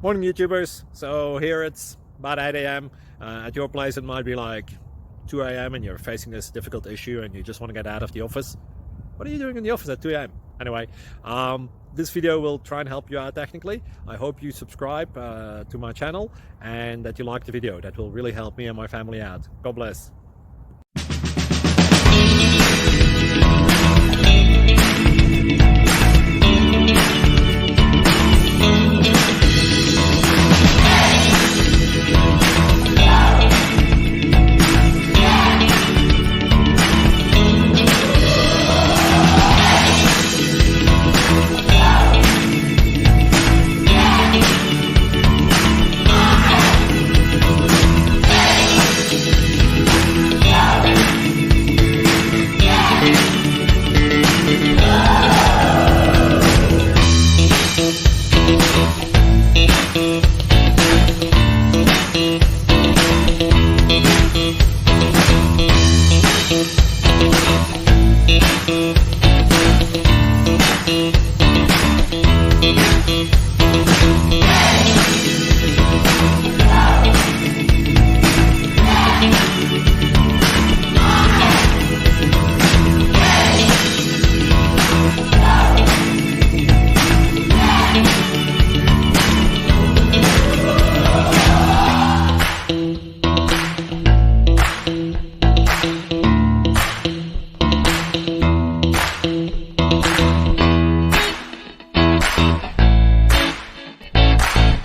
Morning YouTubers. So here it's about 8 a.m. At your place it might be like 2 a.m. and you're facing this difficult issue and you just want to get out of the office. What are you doing in the office at 2 a.m.? Anyway, this video will try and help you out technically. I hope you subscribe to my channel and that you like the video. That will really help me and my family out. God bless.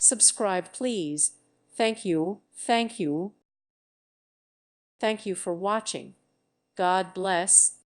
Subscribe, please. Thank you. Thank you. Thank you for watching. God bless.